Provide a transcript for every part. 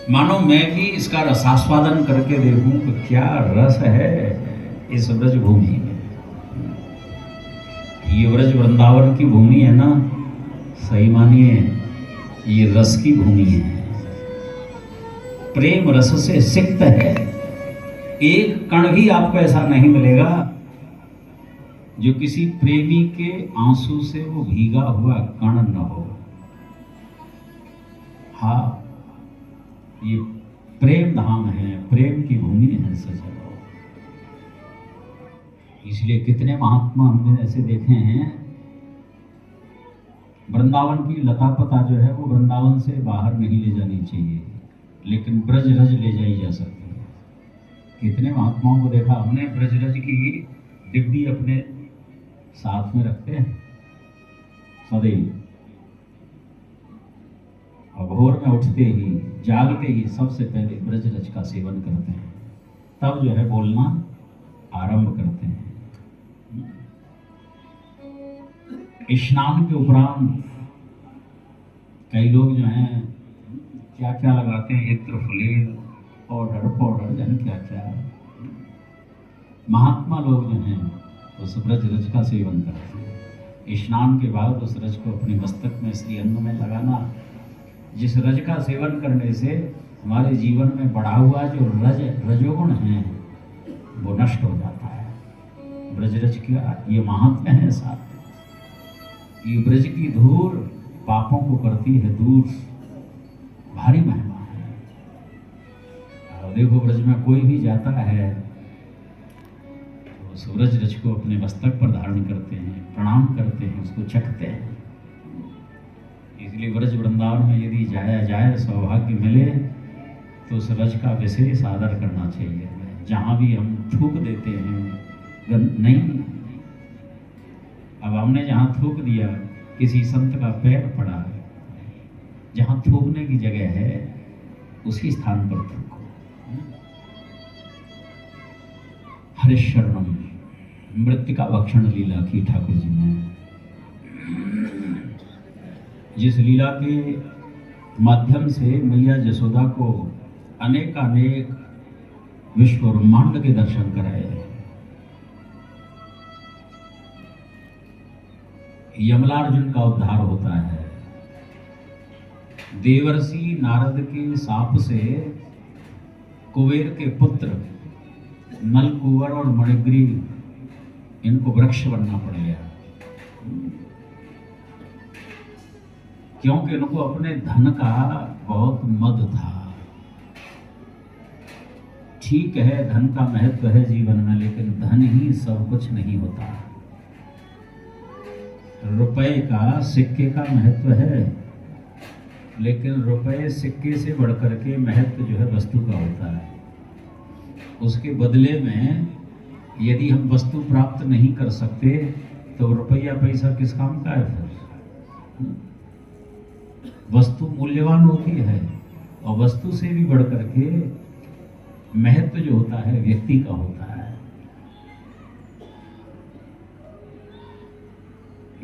मानो मैं भी इसका रसास्वादन करके देखूं कि क्या रस है इस ब्रज भूमि में। ये ब्रज वृंदावन की भूमि है ना, सही मानिए ये रस की भूमि है, प्रेम रस से सिक्त है। एक कण भी आपको ऐसा नहीं मिलेगा जो किसी प्रेमी के आंसू से वो भीगा हुआ कण न हो। हाँ, ये प्रेम धाम है, प्रेम की भूमि है सजनो। इसलिए कितने महात्मा हमने ऐसे देखे हैं, वृंदावन की लता पता जो है वो वृंदावन से बाहर नहीं ले जानी चाहिए, लेकिन ब्रज रज ले जाई जा सकती है। कितने महात्माओं को देखा हमने ब्रज रज की डिब्बी अपने साथ में रखते हैं सदैव, और भोर में उठते ही जागते ही सबसे पहले ब्रज रज का सेवन करते हैं, तब जो है बोलना आरंभ करते हैं। स्नान के उपरांत कई लोग जो हैं क्या क्या लगाते हैं, इत्र फुलेल पाउडर पाउडर जन क्या क्या। महात्मा लोग जो हैं उस ब्रज रज का सेवन करते हैं। स्नान के बाद उस रज को अपने मस्तक में श्री अंग में लगाना, जिस रज का सेवन करने से हमारे जीवन में बढ़ा हुआ जो रजोगुण है वो नष्ट हो जाता है। ब्रज रज का ये महात्म्य है। साथ ये ब्रज की धूल पापों को करती है दूर, भारी महिमा है। और देखो ब्रज में कोई भी जाता है तो सूरज रज को अपने मस्तक पर धारण करते हैं, प्रणाम करते हैं, उसको चखते हैं। इसलिए ब्रज वृंदावन में यदि जाया जाए, सौभाग्य मिले तो उस रज का विशेष आदर करना चाहिए। जहाँ भी हम थूक देते हैं नहीं, अब हमने जहाँ थूक दिया किसी संत का पैर पड़ा है, जहाँ थूकने की जगह है उसी स्थान पर थूको। हरिशरणम मृत्तिका भक्षण लीला की ठाकुर जी ने, जिस लीला के माध्यम से मैया यशोदा को अनेकानेक विश्व ब्रह्मांड के दर्शन कराए। यमलार्जुन का उद्धार होता है। देवर्षि नारद के शाप से कुबेर के पुत्र नलकुवर और मणिग्रीव इनको वृक्ष बनना पड़ गया, क्योंकि उनको अपने धन का बहुत मद था। ठीक है, धन का महत्व है जीवन में, लेकिन धन ही सब कुछ नहीं होता। रुपए का, सिक्के का महत्व है, लेकिन रुपए सिक्के से बढ़कर के महत्व जो है वस्तु का होता है। उसके बदले में यदि हम वस्तु प्राप्त नहीं कर सकते तो रुपया पैसा किस काम का है फिर। वस्तु मूल्यवान होती है, और वस्तु से भी बढ़कर के महत्व जो होता है व्यक्ति का होता है।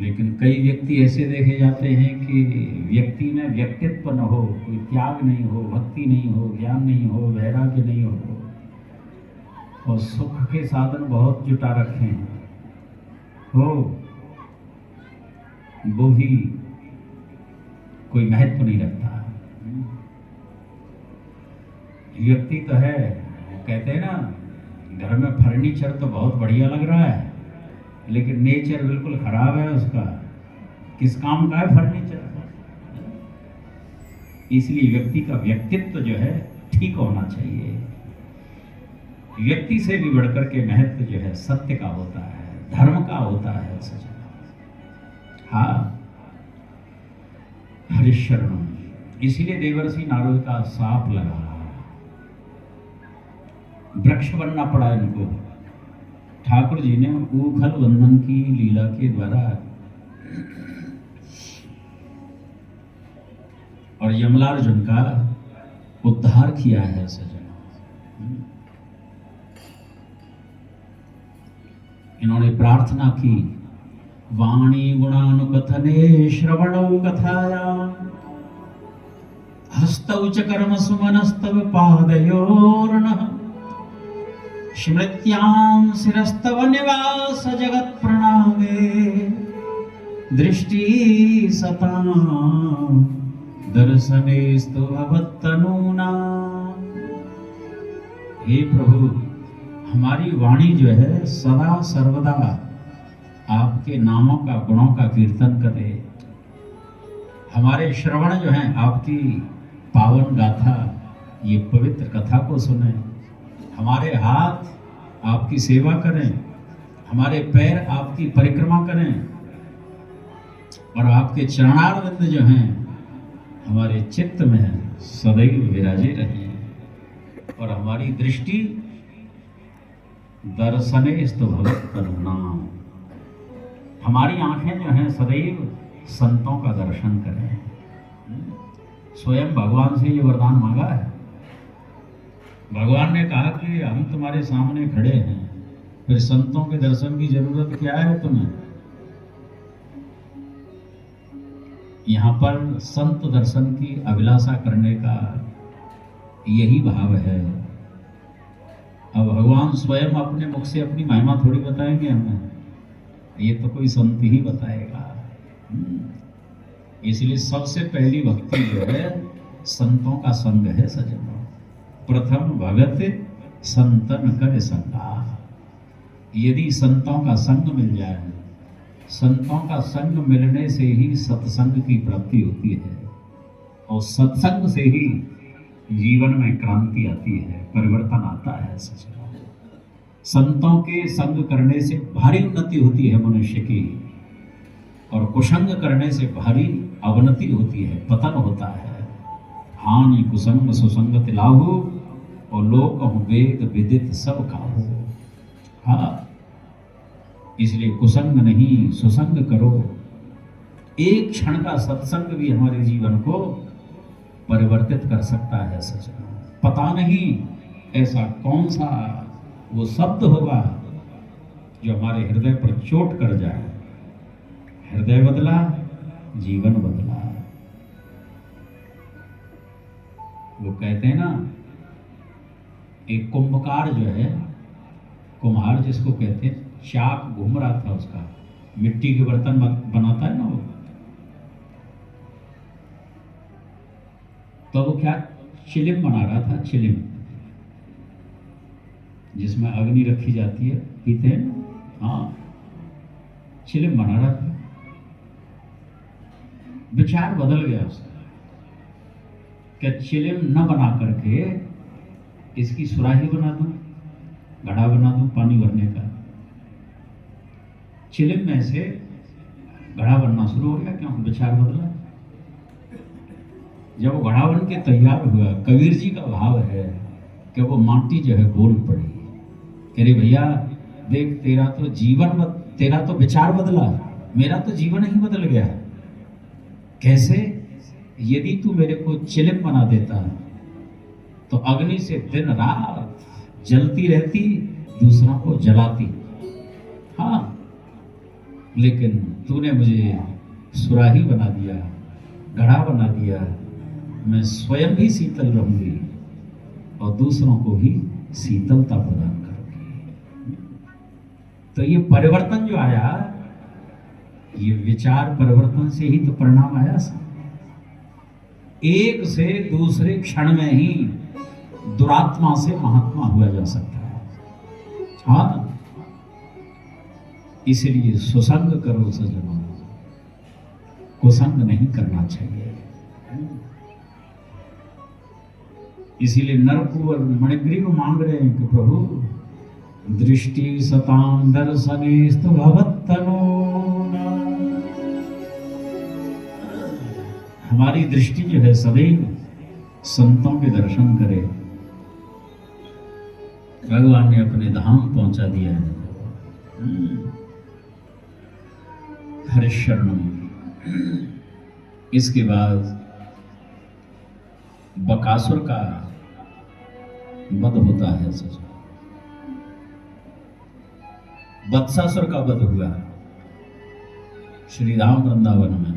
लेकिन कई व्यक्ति ऐसे देखे जाते हैं कि व्यक्ति में व्यक्तित्व न हो, कोई त्याग नहीं हो, भक्ति नहीं हो, ज्ञान नहीं हो, वैराग्य नहीं हो, और सुख के साधन बहुत जुटा रखे हैं हो, वो भी कोई महत्व नहीं रखता। व्यक्ति तो है, कहते हैं ना घर में फर्नीचर तो बहुत बढ़िया लग रहा है, लेकिन नेचर बिल्कुल खराब है उसका। किस काम का है फर्नीचर? इसलिए व्यक्ति का व्यक्तित्व जो है ठीक होना चाहिए। व्यक्ति से भी बढ़कर के महत्व जो है सत्य का होता है, धर्म का होता है। हाँ, हरिशरणम, इसीलिए देवर्षि नारद का शाप लगा, वृक्ष बनना पड़ा इनको। ठाकुर जी ने ऊखल बंधन की लीला के द्वारा और यमलार्जुन का उद्धार किया है सजन। इन्होंने प्रार्थना की, वाणी गुणानुकथने श्रवणौ कथायां हस्त स्तौ च कर्म सुमनस्तव पादयोर्नः स्मृत्यां शिरस्तव निवास जगत् प्रणामे दृष्टि सतां दर्शनेस्तु भवत्तनूना। हे प्रभु, हमारी वाणी जो है सदा सर्वदा आपके नामों का, गुणों का कीर्तन करे। हमारे श्रवण जो है आपकी पावन गाथा, ये पवित्र कथा को सुने। हमारे हाथ आपकी सेवा करें, हमारे पैर आपकी परिक्रमा करें और आपके चरणारविंद जो हैं हमारे चित्त में सदैव विराजे रहें और हमारी दृष्टि दर्शनेस्तु भवत्तनूना, हमारी आंखें जो हैं सदैव संतों का दर्शन करें। स्वयं भगवान से ये वरदान मांगा है। भगवान ने कहा कि हम तुम्हारे सामने खड़े हैं, फिर संतों के दर्शन की जरूरत क्या है तुम्हें? यहाँ पर संत दर्शन की अभिलाषा करने का यही भाव है। अब भगवान स्वयं अपने मुख से अपनी महिमा थोड़ी बताएंगे हमें, ये तो कोई संत ही बताएगा। इसलिए सबसे पहली भक्ति जो है संतों का संग है सज्जनों। प्रथम भगत संतन कर संगा। यदि संतों का संग मिल जाए, संतों का संग मिलने से ही सत्संग की प्राप्ति होती है और सत्संग से ही जीवन में क्रांति आती है, परिवर्तन आता है। सज्जनों, संतों के संग करने से भारी उन्नति होती है मनुष्य की, और कुसंग करने से भारी अवनति होती है, पतन होता है। हानि कुसंग सुसंगति लाहु और लोक वेद विदित सब खाहु। हाँ, इसलिए कुसंग नहीं सुसंग करो। एक क्षण का सत्संग भी हमारे जीवन को परिवर्तित कर सकता है। सज्जनों, पता नहीं ऐसा कौन सा वो शब्द होगा जो हमारे हृदय पर चोट कर जाए। हृदय बदला, जीवन बदला। वो कहते हैं ना, एक कुंभकार जो है, कुम्हार जिसको कहते हैं, चाक घूम रहा था उसका, मिट्टी के बर्तन बनाता है ना वो, तो वो क्या चिलिम बना रहा था। चिलिम जिसमें अग्नि रखी जाती है, पीते हैं, हाँ, चिलिम बना रहा था। विचार बदल गया उसका, क्या चिलिम न बना करके इसकी सुराही बना दूं, घड़ा बना दूं पानी भरने का। चिलिम में से घड़ा बनना शुरू हो गया। क्यों? विचार बदला। जब वो घड़ा बन के तैयार हुआ, कबीर जी का भाव है कि वो माटी जो है बोल पड़ी, कह रही भैया देख, तेरा तो विचार बदला, मेरा तो जीवन ही बदल गया। कैसे? यदि तू मेरे को चिलिम बना देता तो अग्नि से दिन रात जलती रहती, दूसरों को जलाती। हाँ, लेकिन तूने मुझे सुराही बना दिया, घड़ा बना दिया, मैं स्वयं भी शीतल रहूंगी और दूसरों को भी शीतलता प्रदान करूंगी। तो ये परिवर्तन जो आया, ये विचार परिवर्तन से ही तो परिणाम आया। एक से दूसरे क्षण में ही दुरात्मा से महात्मा हुआ जा सकता है। हाँ, इसलिए सुसंग करो सज्जनों, कुसंग नहीं करना चाहिए। इसीलिए नरकुंवर मणिग्रीव मांग रहे हैं कि प्रभु दृष्टि सतां दर्शनेस्तु भवत्तनूना। हमारी दृष्टि जो है सदैव संतों के दर्शन करे। भगवान ने अपने धाम पहुंचा दिया है। हरिशरणम। इसके बाद बकासुर का वध होता है। वत्सासुर का वध हुआ श्री राम वृंदावन में।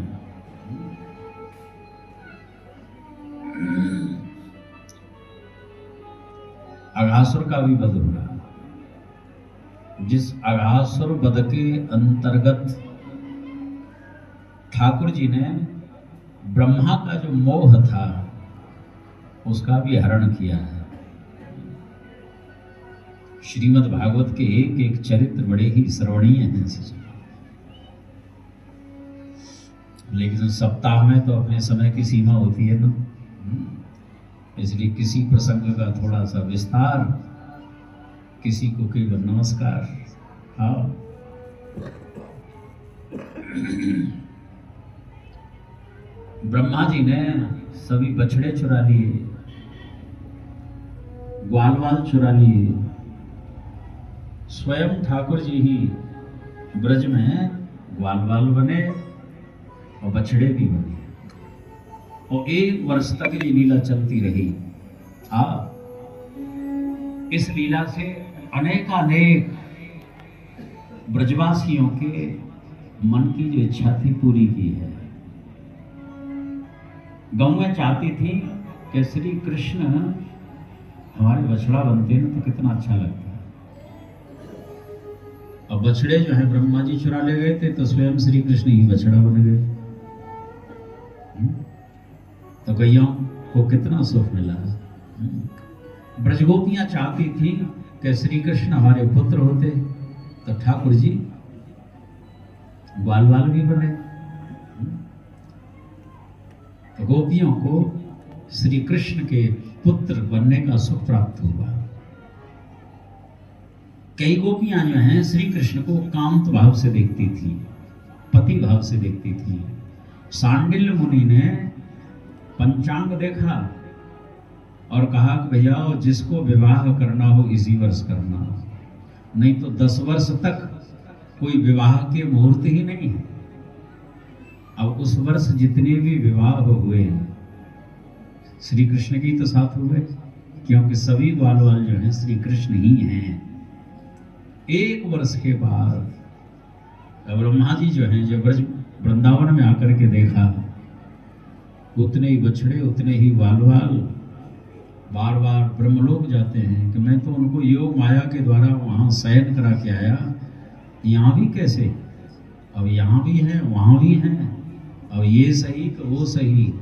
अघासुर का भी वध हुआ। जिस अघासुर वध के अंतर्गत ठाकुर जी ने ब्रह्मा का जो मोह था उसका भी हरण किया है। श्रीमद् भागवत के एक एक चरित्र बड़े ही श्रवणीय हैं। लेकिन सप्ताह में तो अपने समय की सीमा होती है ना, इसलिए किसी प्रसंग का थोड़ा सा विस्तार, किसी को केवल नमस्कार। हाँ, ब्रह्मा जी ने सभी बछड़े चुरा लिए, ग्वाल चुरा लिए। स्वयं ठाकुर जी ही ब्रज में ग्वाल बने और बछड़े भी बने, और 1 वर्ष तक ये लीला चलती रही। इस लीला से अनेकानेक ब्रजवासियों के मन की जो इच्छा थी पूरी की है। गौएं चाहती थी कि श्री कृष्ण हमारे बछड़ा बनते ना तो कितना अच्छा लगता। अब बछड़े जो है ब्रह्मा जी चुरा ले गए थे, तो स्वयं श्री कृष्ण ही बछड़ा बन गए। तो गैया को कितना सुख मिला। ब्रजगोपियां चाहती थी कि श्री कृष्ण हमारे पुत्र होते, तो ठाकुर जी ग्वाल भी बने। तो गोपियों को श्री कृष्ण के पुत्र बनने का सुख प्राप्त हुआ। कई गोपियां जो हैं श्री कृष्ण को कांत भाव से देखती थी, पति भाव से देखती थी। सांडिल्य मुनि ने पंचांग देखा और कहा कि भैया जिसको विवाह करना हो इसी वर्ष करना, नहीं तो 10 वर्ष तक कोई विवाह के मुहूर्त ही नहीं है। अब उस वर्ष जितने भी विवाह हुए श्री कृष्ण की तो साथ हुए, क्योंकि सभी ग्वाल जो हैं श्री कृष्ण ही हैं। 1 वर्ष के बाद ब्रह्मा जी जो हैं, जब ब्रज वृंदावन में आकर के देखा, उतने ही बछड़े उतने ही ग्वाल बार बार ब्रह्मलोक जाते हैं कि मैं तो उनको योग माया के द्वारा वहाँ शयन करा के आया, यहाँ भी कैसे? अब यहाँ भी हैं वहाँ भी हैं, अब ये सही कि वो सही,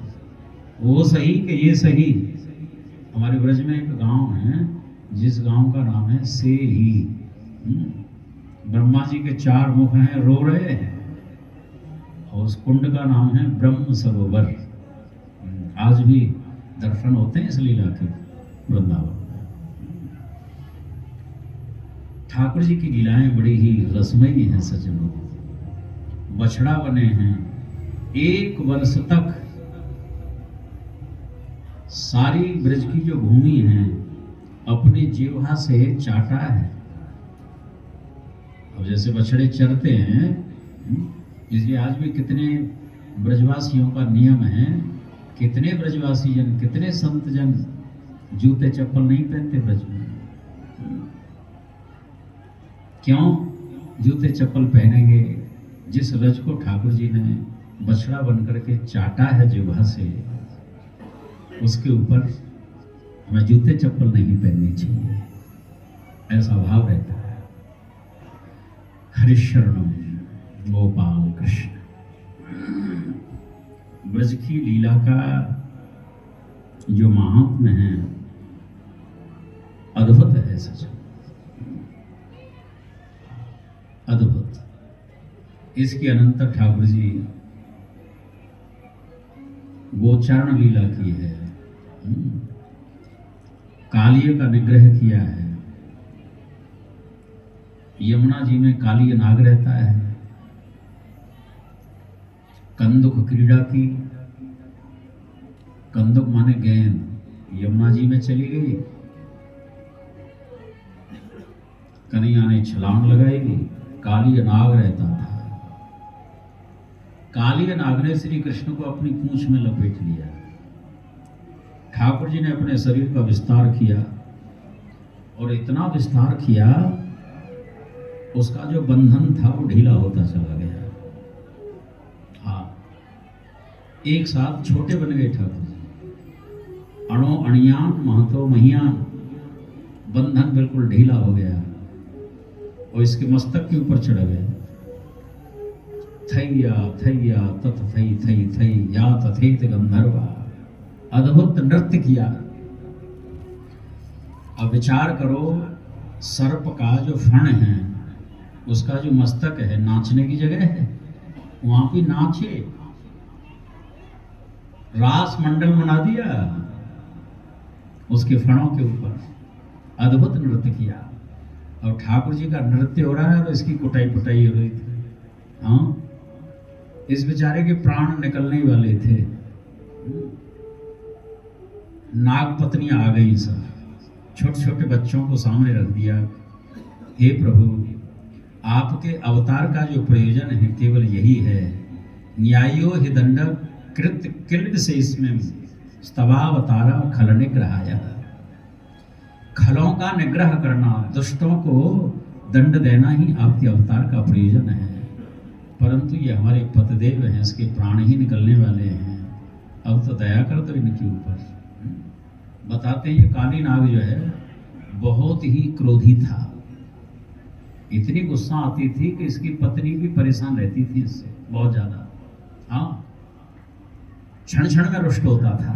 वो सही कि ये सही। हमारे ब्रज में एक गांव है जिस गांव का नाम है सेही। ब्रह्मा जी के 4 मुख हैं, रो रहे हैं, और उस कुंड का नाम है ब्रह्म सरोवर। आज भी दर्शन होते हैं इस लीला के वृंदावन में। ठाकुर जी की लीलाएं बड़ी ही रसमयी हैं सज्जनों। बछड़ा बने हैं, 1 वर्ष तक सारी ब्रज की जो भूमि है अपनी जीवा से चाटा है। अब जैसे बछड़े चरते हैं, इसलिए आज भी कितने ब्रजवासियों का नियम है, कितने ब्रजवासी जन, कितने संत जन जूते चप्पल नहीं पहनते ब्रज में। क्यों जूते चप्पल पहनेंगे? जिस रज को ठाकुर जी ने बछड़ा बनकर के चाटा है जिह्वा से, उसके ऊपर हमें जूते चप्पल नहीं पहननी चाहिए, ऐसा भाव रहता है। हरिशरणम गोपाल कृष्ण। ब्रज की लीला का जो महात्म्य है अद्भुत है सच, अद्भुत। इसके अनंतर ठाकुर जी गोचारण लीला की है, कालिय का निग्रह किया है। यमुना जी में कालिय नाग रहता है, कंदुक क्रीड़ा की। कंदुक माने गेंद, यमुना जी में चली गई, कन्हैया ने छलांग लगाई, कालिय नाग रहता था। कालिय नाग ने श्री कृष्ण को अपनी पूंछ में लपेट लिया। ठाकुर जी ने अपने शरीर का विस्तार किया, और इतना विस्तार किया उसका जो बंधन था वो ढीला होता चला गया। हाँ, एक साथ छोटे बन गए ठाकुर जी। अणो अणियान महतो महियान, बंधन बिल्कुल ढीला हो गया और इसके मस्तक के ऊपर चढ़ गए। थैया थैया तथ थई थई थई या तथेत गंधर्वा, अद्भुत नृत्य किया। अब विचार करो, सर्प का जो फण है उसका जो मस्तक है नाचने की जगह है, वहां पे नाचे, रास मंडल बना दिया उसके फणों के ऊपर, अद्भुत नृत्य किया। और ठाकुर जी का नृत्य हो रहा है और इसकी कुटाई पुटाई हो रही थी। हाँ, इस बेचारे के प्राण निकलने वाले थे। नाग पत्नियां आ गई, सब छोटे छोटे बच्चों को सामने रख दिया। हे प्रभु, आपके अवतार का जो प्रयोजन है केवल यही है, न्यायो हि दंड कृत किल्ड से इसमें स्तवावतारा खल निग्रहाया, खलों का निग्रह करना, दुष्टों को दंड देना ही आपके अवतार का प्रयोजन है। परंतु ये हमारे पतिदेव हैं, इसके प्राण ही निकलने वाले हैं, अब तो दया कर दो इनके ऊपर। बताते हैं ये काली नाग जो है बहुत ही क्रोधी था, इतनी गुस्सा आती थी कि इसकी पत्नी भी परेशान रहती थी इससे बहुत ज्यादा। हाँ, क्षण क्षण में रुष्ट होता था,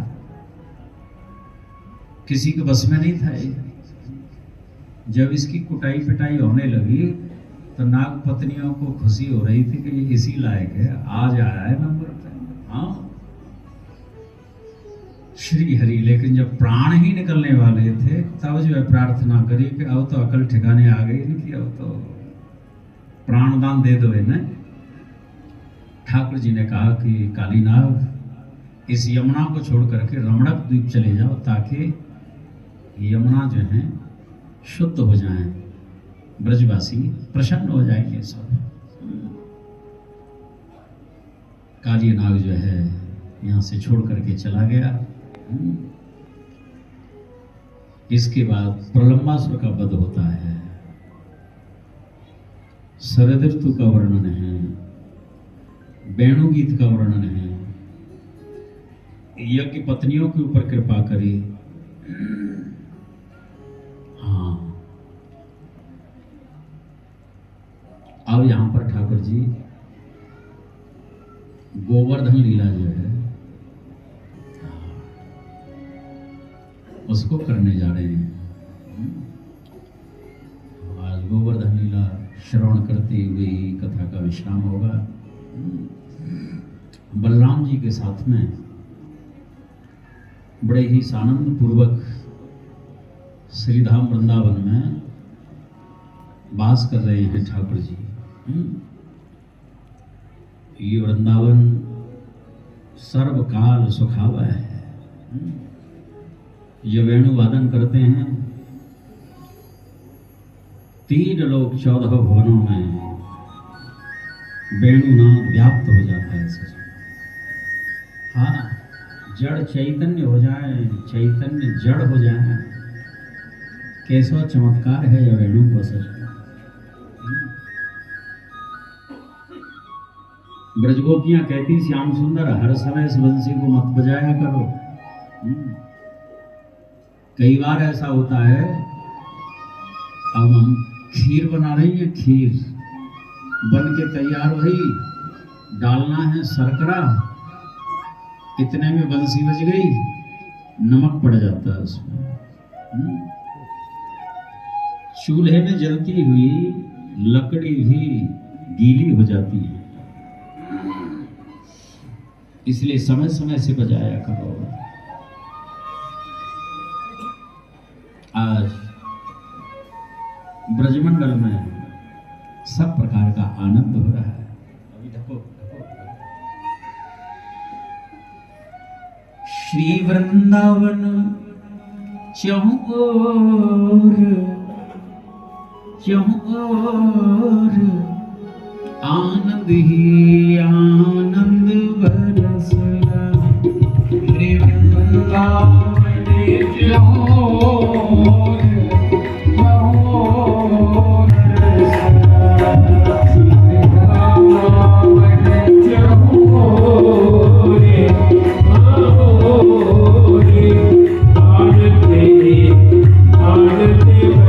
किसी के बस में नहीं था ये। जब इसकी कुटाई पिटाई होने लगी तो नाग पत्नियों को खुशी हो रही थी कि ये इसी लायक है, आज आया है नंबर पे। हाँ, श्री हरि। लेकिन जब प्राण ही निकलने वाले थे तब जो है प्रार्थना करी कि अब तो अकल ठिकाने आ गई इनकी, अब तो प्राणदान दे दो इन्हें। ठाकुर जी ने कहा कि काली नाग, इस यमुना को छोड़ करके रमणक द्वीप चले जाओ ताकि यमुना जो है शुद्ध हो जाएं, ब्रजवासी प्रसन्न हो जाएंगे सब। काली नाग जो है यहाँ से छोड़ करके चला गया। इसके बाद प्रलंबासुर का वध होता है। शरद ऋतु का वर्णन है, वेणुगीत का वर्णन है, यज्ञ पत्नियों के ऊपर कृपा करी। हाँ, अब यहां पर ठाकुर जी गोवर्धन लीला जो है उसको करने जा रहे हैं। आज गोवर्धन लीला श्रवण करते हुए ही कथा का विश्राम होगा। बलराम जी के साथ में बड़े ही सानंद पूर्वक श्रीधाम वृंदावन में वास कर रहे हैं ठाकुर जी। ये वृंदावन सर्वकाल सुखावा है। ये वेणु वादन करते हैं, 3 लोक 14 भुवनों में वेणुनाद व्याप्त हो जाता है। हाँ, जड़ चैतन्य हो जाए, चैतन्य जड़ हो जाए, कैसा चमत्कार है यह वेणु को। सच ब्रजगोपियां कहती, श्याम सुंदर हर समय इस बंसी को मत बजाया करो। कई बार ऐसा होता है, अब हम खीर बना रही है, खीर बन के तैयार हुई, डालना है शर्करा, इतने में बंसी बज गई, नमक पड़ जाता है उसमें। चूल्हे में जलती हुई लकड़ी भी गीली हो जाती है, इसलिए समय समय से बजाया करो। आज ब्रजमंडल में सब प्रकार का आनंद हो रहा है। अभी ढको श्री वृंदावन चहुं ओर आनंद ही आनंद बरसला। श्री वृंदावन चहुं आनंद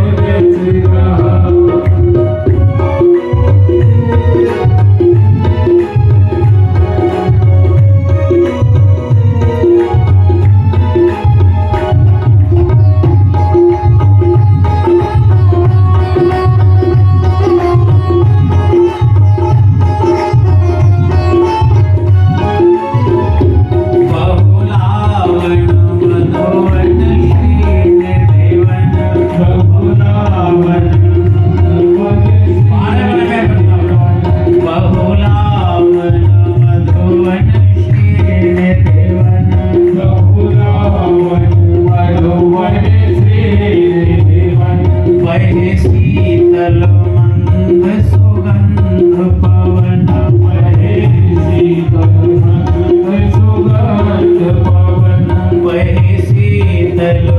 शीतल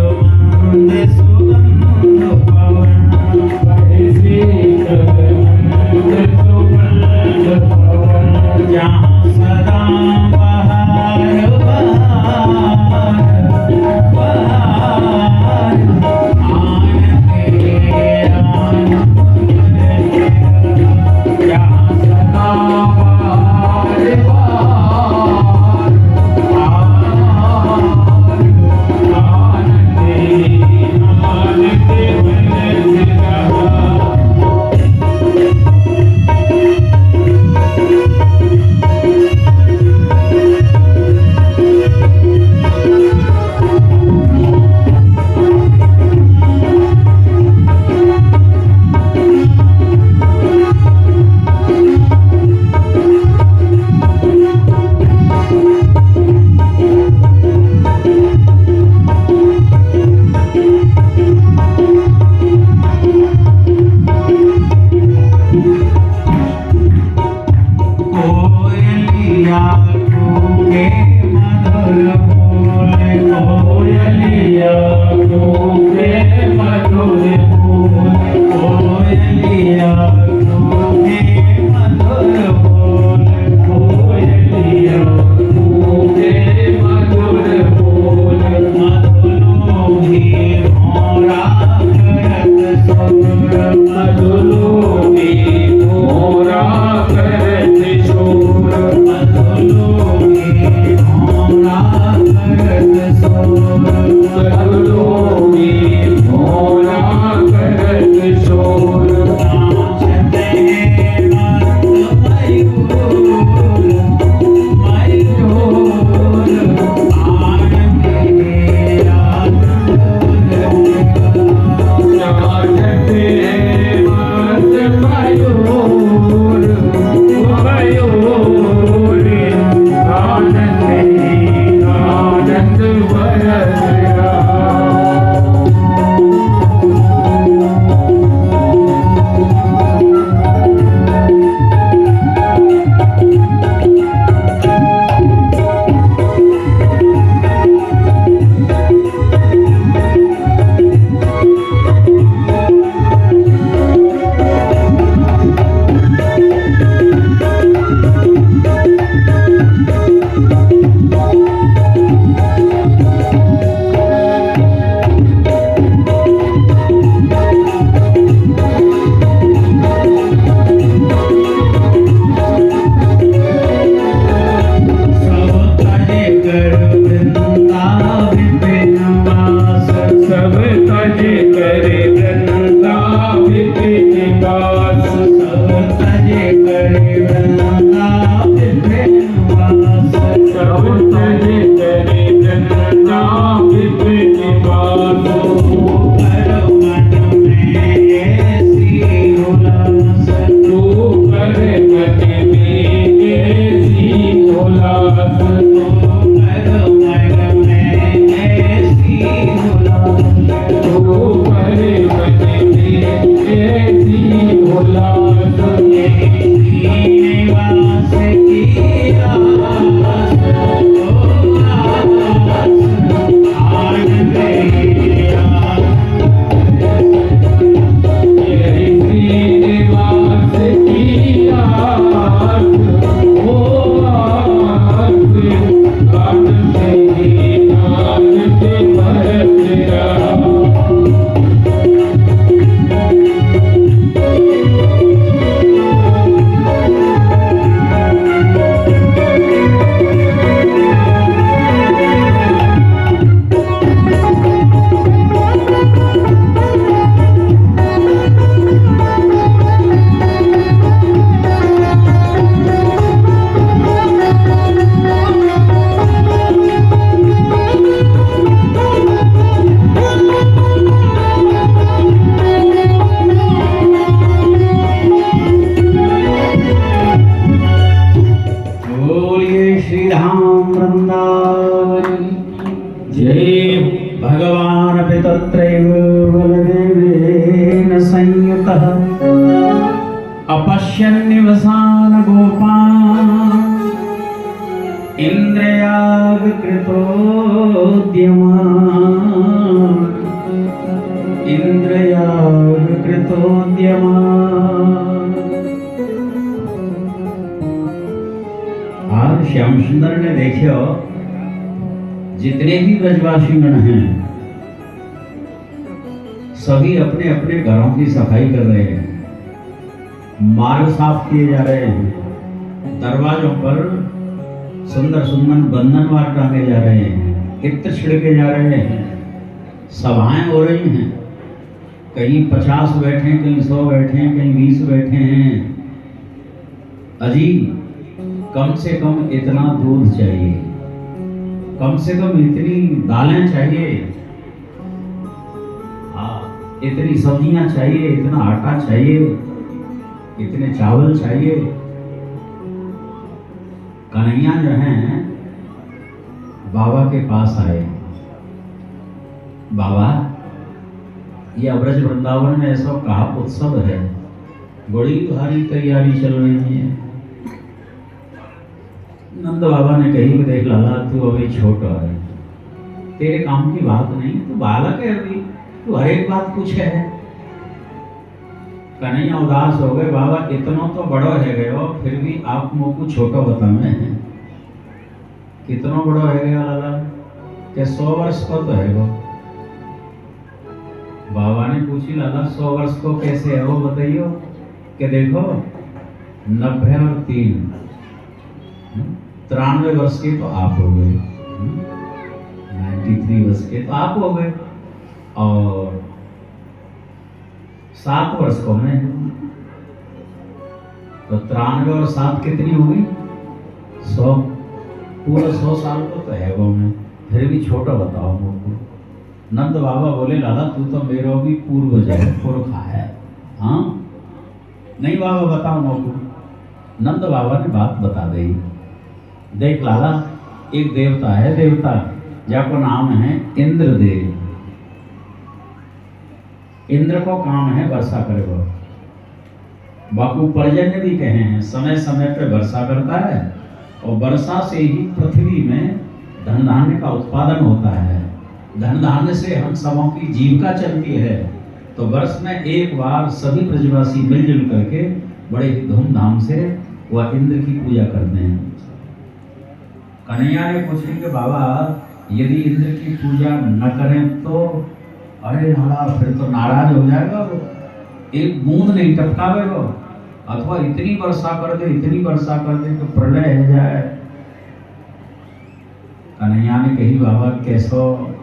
मंद सुगंध पवन बहे शीतल मंद सुगंध पवन जहाँ सदा बहार बहार बहार जहाँ सदा बहार अपश्यन्निवसान गोपान् इन्द्रयाग कृतोद्यमा ब्रजवासीगण हैं सभी अपने अपने घरों की सफाई कर रहे हैं, मार्ग साफ किए जा रहे हैं, दरवाजों पर सुंदर सुंदर बंधनवार टांगे जा रहे हैं, इत्र छिड़के जा रहे हैं, सभाएं हो रही हैं, कहीं 50 बैठे हैं, कहीं 100 बैठे हैं, कहीं 20 बैठे हैं। अजी कम से कम इतना दूध चाहिए, कम से कम इतनी दालें चाहिए, इतनी सब्जियां चाहिए, इतना आटा चाहिए, इतने चावल चाहिए। कन्हैया जो हैं बाबा के पास आए, बाबा ये अब्रज वृंदावन में ऐसा कहा उत्सव है, बड़ी भारी तैयारी चल रही है। नंद बाबा ने कही कि देख लाला तू अभी छोटा है, तेरे काम की बात नहीं, तू बालक है अभी, तू हर एक बात पूछे है। कन्हैया उदास हो गए, बाबा इतना तो बड़ो है गए हो, फिर भी आप मुझको छोटो बतावे हैं। कितना बड़ो है गया लाला के 100 वर्ष को तो है वो। बाबा ने पूछी लाला 100 वर्ष को कैसे है वो बताइयो। कि देखो 90 और 3 93 वर्ष के तो आप हो गए, 93 वर्ष के तो आप हो गए, और 7 वर्ष को मैं, तो 93 और 7 कितनी होगी 100, पूरा 100 साल को तो है वो मैं, फिर भी छोटा बताओ मुझको। नंद बाबा बोले लाला तू तो मेरा भी पूर्वज है, पुरखा है। हाँ नहीं बाबा बताओ मुझको। नंद बाबा ने बात बता दी। देख लाला एक देवता है, देवता जिसका नाम है इंद्रदेव। इंद्र को काम है वर्षा करे, वो बापू पर्जन्य भी कहे हैं, समय समय पे वर्षा करता है और वर्षा से ही पृथ्वी में धन धान्य का उत्पादन होता है। धन धान्य से हम सबों की जीविका चलती है। तो वर्ष में एक बार सभी ब्रजवासी मिलजुल करके बड़े धूमधाम से वह इंद्र की पूजा करते हैं। कन्हैया ने पूछा कि बाबा यदि इंद्र की पूजा न करें तो, अरे लाला फिर तो नाराज हो जाएगा वो, एक बूंद नहीं टपकावे वो, अथवा इतनी वर्षा कर दे, इतनी वर्षा कर दे तो प्रलय हो जाए। कन्हैया ने कही बाबा कैसो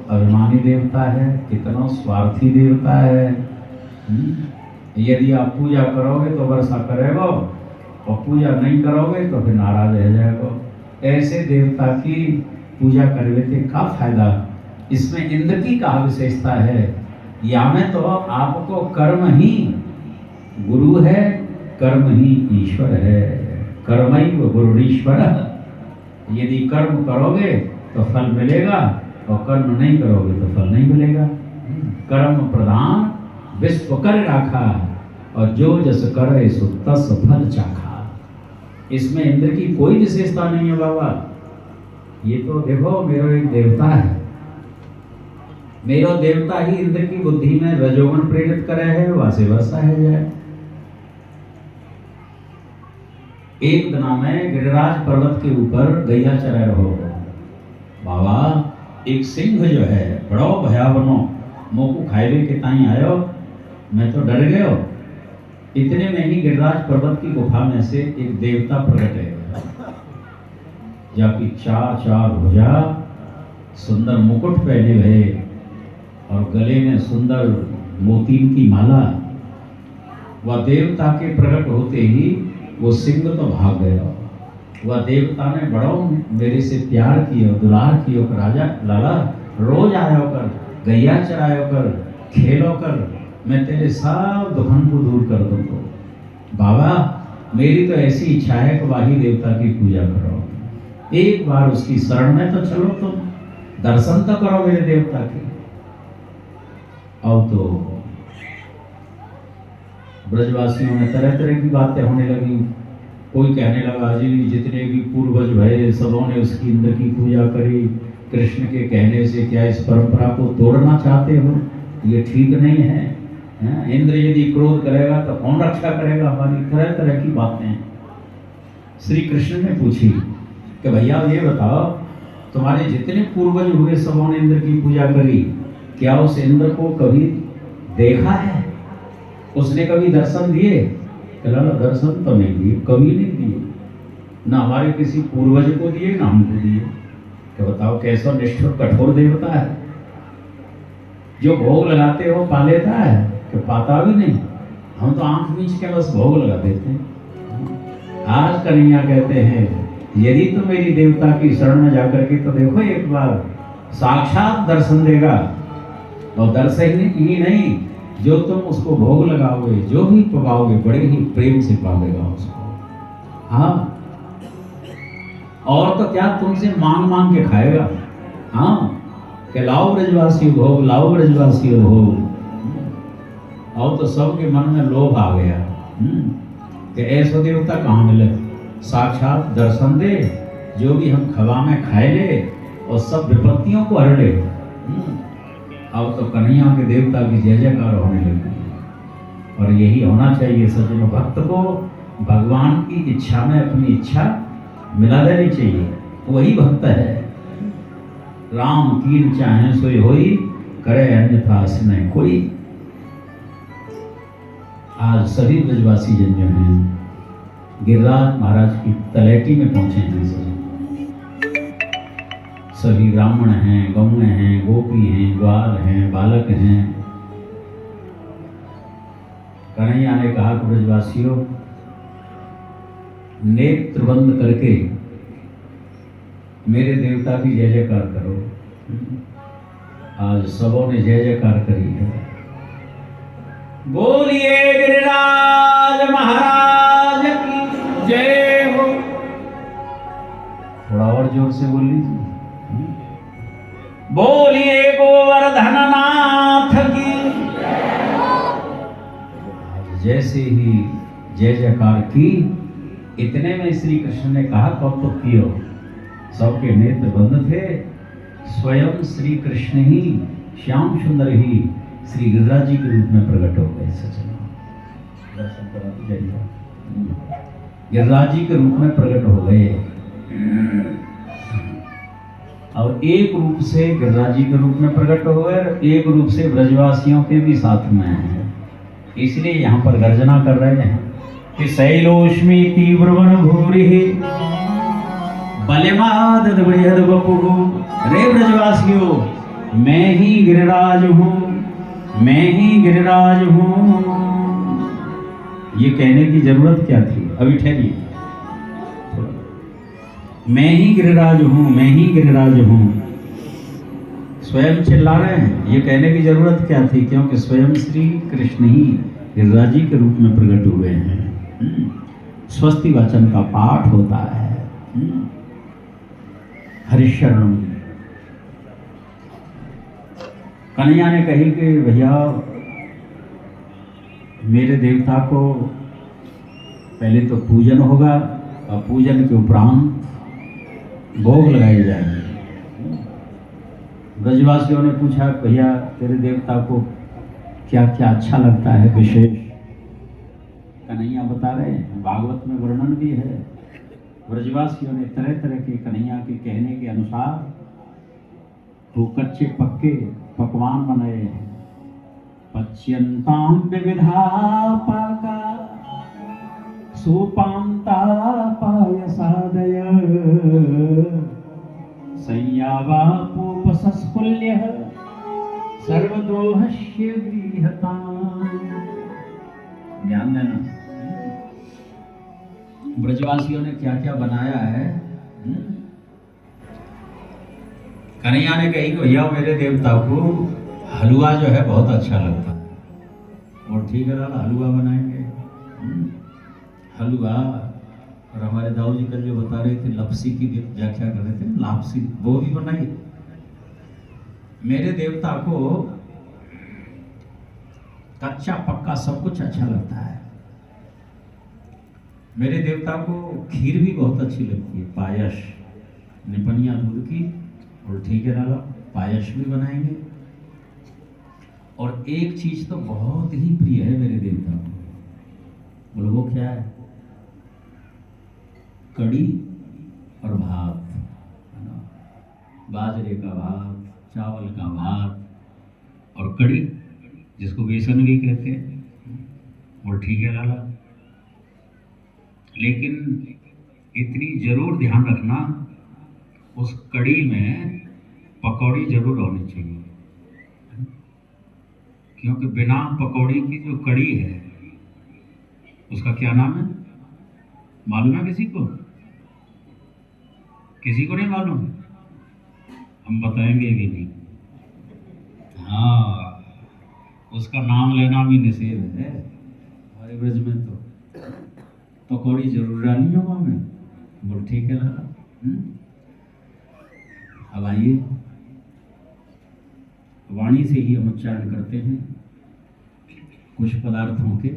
अभिमानी देवता है, कितना स्वार्थी देवता है। यदि आप पूजा करोगे तो वर्षा करेगा और पूजा नहीं करोगे तो फिर नाराज रह जाएगा। ऐसे देवता की पूजा करने से क्या फायदा। इसमें इंद्र की क्या विशेषता है, या में तो आपको कर्म ही गुरु है, कर्म ही ईश्वर है, कर्मैव गुरुरीश्वर। यदि कर्म करोगे तो फल मिलेगा और कर्म नहीं करोगे तो फल नहीं मिलेगा। कर्म प्रधान विश्व कर राखा और जो जस करे सो तस फल चाखा। इसमें इंद्र की कोई विशेषता नहीं है बाबा। ये तो देखो मेरा एक देवता है, मेरा देवता ही इंद्र की बुद्धि में रजोगुण प्रेरित करे है, वासे वर्षा है जाए। एक दिना में गिरिराज पर्वत के ऊपर गैया चरा रहो बाबा, एक सिंह जो है बड़ो भयावनो मोको खाएबे के ताई आयो, मैं तो डर गयो। इतने में ही गिरिराज पर्वत की गुफा में से एक देवता प्रकट है, जाकी 4 भुजा, सुंदर मुकुट पहने हुए और गले में सुंदर मोतीन की माला। वह देवता के प्रकट होते ही वो सिंह तो भाग गया। वह देवता ने बड़ो मेरे से प्यार किया, दुलार किया, राजा लाला रोज आयो कर, गैया चरायो कर, खेलो कर, मैं तेरे सब दुखन को दूर कर दूँ। तो बाबा मेरी तो ऐसी इच्छा है कि वाही देवता की पूजा करो, एक बार उसकी शरण में तो चलो, तुम दर्शन तो करो मेरे देवता के। अब तो ब्रजवासियों में तरह तरह की बातें होने लगी। कोई कहने लगा जी जितने भी पूर्वज भये सबों ने उसकी इंद्र की पूजा करी, कृष्ण के कहने से क्या इस परंपरा को तोड़ना चाहते हो, ये ठीक नहीं है। इंद्र यदि क्रोध करेगा तो कौन रक्षा करेगा हमारी। तरह तरह की बातें श्री कृष्ण ने पूछी कि भैया ये बताओ तुम्हारे जितने पूर्वज हुए सबों ने इंद्र की पूजा करी, क्या उस इंद्र को कभी देखा है? उसने कभी दर्शन दिए? कहला दर्शन तो नहीं दिए, कभी नहीं दिए, ना हमारे किसी पूर्वज को दिए ना हमको दिए। तो बताओ कैसा निष्ठुर कठोर देवता है, जो भोग लगाते हो पा लेता है कि पाता भी नहीं। हम तो आंख मीच के बस भोग लगा देते हैं। आज कन्हैया कहते हैं यदि तो मेरी देवता की शरण में जाकर के तो देखो एक बार साक्षात दर्शन देगा, और दर्शन ही नहीं, जो तुम उसको भोग लगाओगे, जो भी पकाओगे, बड़े ही प्रेम से पावेगा उसको। हाँ, और तो क्या तुमसे मांग मांग के खाएगा। हाँ, कि लाओ ब्रजवासी भोग, लाओ ब्रजवासी भोग। और तो सबके मन में लोभ आ गया कि ऐसा देवता कहाँ मिले, साक्षात दर्शन दे, जो भी हम खवा में खाए ले और सब विपत्तियों को हर ले। अब तो कन्हैया के देवता की जय जयकार होने लगी, और यही होना चाहिए सज्जनों। भक्त को भगवान की इच्छा में अपनी इच्छा मिला देनी चाहिए, वही भक्त है। राम कीन चाहे सोई होई, करे अन्यथा सिनय कोई। आज सभी ब्रजवासी जन जो हैं गिरिराज महाराज की तलैटी में पहुंचे हैं। सभी ब्राह्मण हैं, गौएं हैं, गोपी हैं, ग्वाल हैं, बालक हैं। कन्हैया ने कहा कि ब्रजवासियों, नेत्र बंद करके मेरे देवता की जय जयकार करो। आज सबों ने जय जयकार करी है। बोलिए गिरिराज महाराज की जय हो। थोड़ा और जोर से बोल लीजिए। बोलिए गोवर्धन नाथ की। जैसे ही जय जयकार की, इतने में श्री कृष्ण ने कहा कब तो कियो। सबके नेत्र बंद थे, स्वयं श्री कृष्ण ही, श्याम सुंदर ही श्री गिरिराज जी के रूप में प्रकट हो गए। गिरिराज जी के रूप में प्रकट हो गए, और एक रूप से गिरिराज जी के रूप में प्रकट हो गए, एक रूप से ब्रजवासियों के भी साथ में है। इसलिए यहाँ पर गर्जना कर रहे हैं कि शैलोष्मी तीव्र वन भूरि बलिमादद बृहद बपुः। रे ब्रजवासियों, मैं ही गिरिराज हूँ, मैं ही गिरिराज हूँ। ये कहने की जरूरत क्या थी? अभी ठहरिए। मैं ही गिरिराज हूँ, मैं ही गिरिराज हूँ। स्वयं चिल्ला रहे हैं, ये कहने की जरूरत क्या थी? क्योंकि स्वयं श्री कृष्ण ही गिरिराज जी के रूप में प्रकट हुए हैं। स्वस्ति वचन का पाठ होता है। हरिशरण कन्हैया ने कही कि भैया मेरे देवता को पहले तो पूजन होगा, और पूजन के उपरांत भोग लगाए जाएंगे। ब्रजवासियों ने पूछा भैया तेरे देवता को क्या क्या अच्छा लगता है विशेष? कन्हैया बता रहे हैं, भागवत में वर्णन भी है। ब्रजवासियों ने तरह तरह के कन्हैया के कहने के अनुसार वो कच्चे पक्के पकवान बनाए। पच्यन्तां विविधा पाका सोपान्ता पायसादय संयावापोपसस्कुल्यः सर्वदोहस्य गृहताम्। ध्यान देना, ब्रजवासियों ने क्या क्या बनाया है। कन्हैया ने कही कि भैया मेरे देवता को हलवा जो है बहुत अच्छा लगता है। और ठीक है लाला, हलवा बनाएंगे। हलवा, और हमारे दाऊ जी कल जो बता रहे थे लपसी की व्याख्या कर रहे थे, लापसी, वो भी बनाई। मेरे देवता को कच्चा पक्का सब कुछ अच्छा लगता है। मेरे देवता को खीर भी बहुत अच्छी लगती है, पायस, निपनिया दूध की। और ठीक है लाला, पायस भी बनाएंगे। और एक चीज तो बहुत ही प्रिय है मेरे देवता को, बोलो वो क्या है? कड़ी और भात, है ना। बाजरे का भात, चावल का भात और कड़ी, जिसको बेसन भी कहते हैं, और ठीक है लाला। लेकिन इतनी जरूर ध्यान रखना, उस कड़ी में पकौड़ी जरूर होनी चाहिए, क्योंकि बिना पकौड़ी की जो कड़ी है उसका क्या नाम है मालूम है किसी को? किसी को नहीं मालूम? हम बताएंगे भी नहीं। हाँ, उसका नाम लेना भी निषेध है हमारे ब्रज में। तो पकौड़ी जरूर डालनी है वहाँ में। बोल ठीक है लाला। अब आइए, वाणी से ही हम उच्चारण करते हैं कुछ पदार्थों के।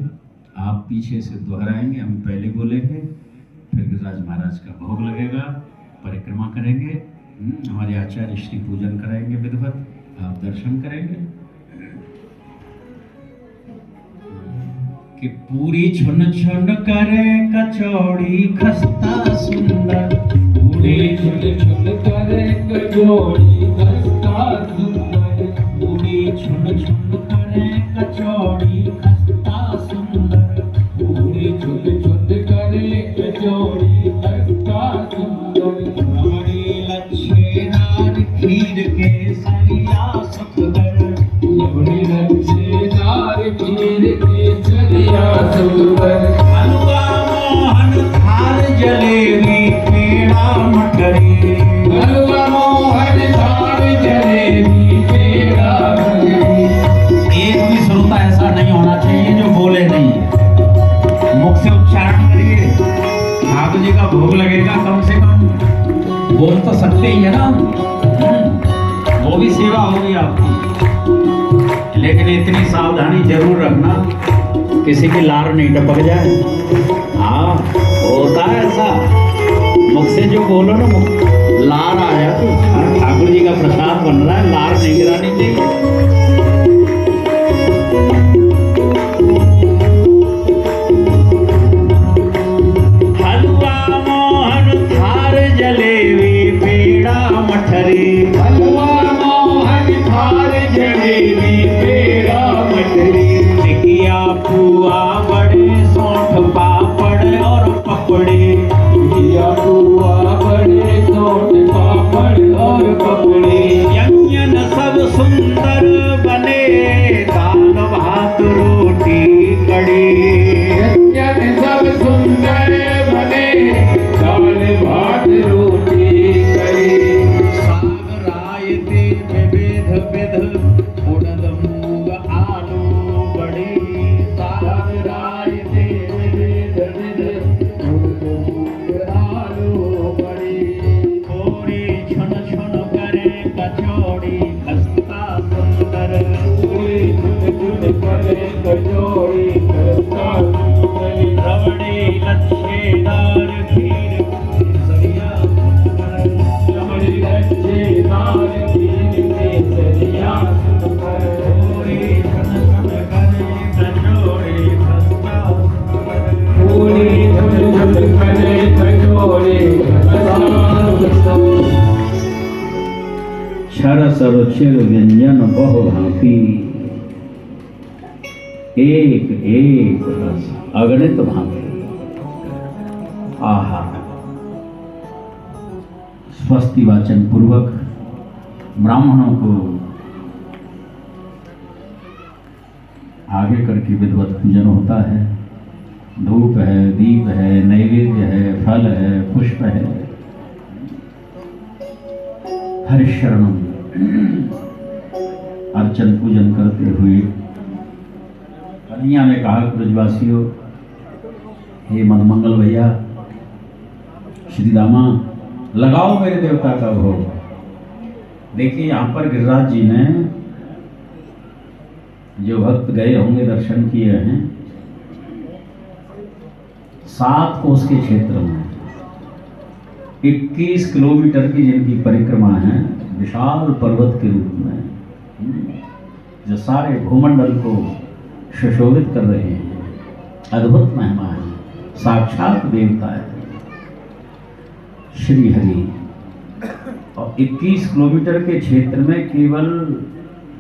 आप पीछे से दोहराएंगे, हम पहले बोलेंगे, फिर गिरिराज महाराज का भोग लगेगा, परिक्रमा करेंगे, हमारे आचार्य श्री पूजन कराएंगे विधिवत, आप दर्शन करेंगे कि पूरी छुन छुन करे कचौड़ी खस्ता सुंदर, पूरी छुन छुन करे कचौड़ी खस्ता सुंदर, पूरी छुन छुन करे कचौड़ी खस्ता सुंदर, पूरी छुन छुन करे कचौड़ी खस्ता सुंदर, बड़ी लच्छेदार खीर के सरिया सुखदर, बड़ी लच्छेदार खीर के सरिया सुखदर, हलवा मोहन थाल जलेबी पेड़ा मठरी, हलवा मोहन थाल जलेबी पेड़ा मठरी। एक भी श्रोता ऐसा नहीं होना चाहिए जो बोले नहीं है, मुख से उच्चारण करिए। ठाकुर जी का भोग लगेगा, कम से कम बोल तो सकते ही है ना, वो भी सेवा होगी आपकी। लेकिन इतनी सावधानी जरूर रखना, किसी की लार नहीं टपक जाए। हाँ, होता है ऐसा, मुख से जो बोलो ना लार आ जाए। ठाकुर जी का प्रसाद बन रहा है, लार नहीं गिरानी चाहिए। हलवा मोहन थार जलेबी पेड़ा मठरी, हलवा मोहन थार जलेबी पेड़ा मठरी, टिकिया पुआ बड़े सौंठ पापड़ और पपड़े, टिकिया पुआ बड़े सौंठ पापड़ और पपड़े, व्यंजन सब सुंदर बने, दाल भात रोटी कड़ी, व्यंजन सब सुंदर बने, दाल भात रोटी कड़ी, साग रायते विविध विध, उड़द मूंग आलू बड़ी, साग रायते विविध विध, उड़द मूंग आलू बड़ी, पूरी छुन छुन करे कचौड़ी खस्ता सुंदर, पूरी छुन छुन करे कचौड़ी खस्ता सुंदर, रबड़ी लच्छेदार खीर सरिया सुंदर, रबड़ी लच्छेदार खीर सरिया सुंदर, पूरी छुन छुन करे कचौड़ी खस्ता सुंदर, पूरी छुन छुन करे कचौड़ी खस्ता सुंदर। क्षर सरुचिर व्यंजन बहु भांति, एक एक रस अगणित भांति। आहा, स्वस्ति वाचन पूर्वक ब्राह्मणों को आगे करके विधिवत पूजन होता है। धूप है, दीप है, नैवेद्य है, फल है, पुष्प है। हरिशरणम अर्चन पूजन करते हुए कन्हैया ने कहा, ब्रजवासियों, हे मनमंगल भैया, श्री दामा, लगाओ मेरे देवता का भोग। देखिए, यहाँ पर गिरिराज जी ने जो भक्त गए होंगे, दर्शन किए हैं, 7 कोस के क्षेत्र में 21 किलोमीटर की जिनकी परिक्रमा है, विशाल पर्वत के रूप में, जो सारे भूमंडल को सुशोभित कर रहे हैं। अद्भुत महिमा है, साक्षात देवता है श्री हरि। और 21 किलोमीटर के क्षेत्र में केवल